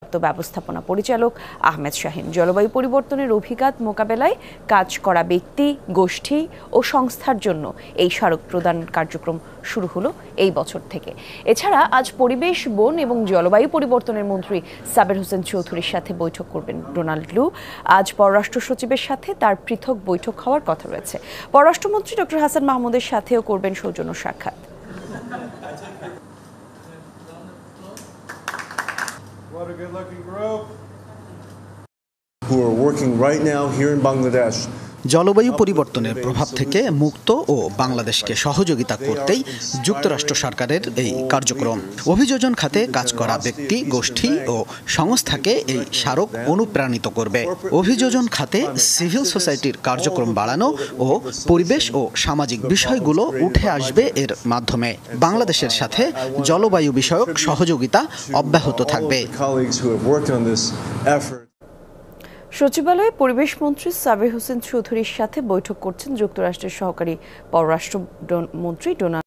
ভারপ্রাপ্ত ব্যবস্থাপনা পরিচালক আহমেদ শাহিন। জলবায়ু পরিবর্তনের অভিঘাত মোকাবেলায় কাজ করা ব্যক্তি, গোষ্ঠী ও সংস্থার জন্য এই স্মারক প্রদান কার্যক্রম শুরু হলো এই বছর থেকে। এছাড়া আজ পরিবেশ, বন এবং জলবায়ু পরিবর্তনের মন্ত্রী সাবের হোসেন চৌধুরীর সাথে বৈঠক করবেন ডোনাল্ড লু। আজ পররাষ্ট্র সচিবের সাথে তার পৃথক বৈঠক হওয়ার কথা রয়েছে। পররাষ্ট্রমন্ত্রী ডক্টর হাসান মাহমুদের সাথেও করবেন সৌজন্য সাক্ষাৎ। Who are working right now here in Bangladesh. জলবায়ু পরিবর্তনের প্রভাব থেকে মুক্ত ও বাংলাদেশকে সহযোগিতা করতেই যুক্তরাষ্ট্র সরকারের এই কার্যক্রম। অভিযোজন খাতে কাজ করা ব্যক্তি, গোষ্ঠী ও সংস্থাকে এই স্মারক অনুপ্রাণিত করবে। অভিযোজন খাতে সিভিল সোসাইটির কার্যক্রম বাড়ানো ও পরিবেশ ও সামাজিক বিষয়গুলো উঠে আসবে এর মাধ্যমে। বাংলাদেশের সাথে জলবায়ু বিষয়ক সহযোগিতা অব্যাহত থাকবে। সচিবালয়ে পরিবেশ মন্ত্রী সাবের হোসেন চৌধুরীর সাথে বৈঠক করছেন যুক্তরাষ্ট্রের সহকারী পররাষ্ট্র মন্ত্রী ডোনাল্ড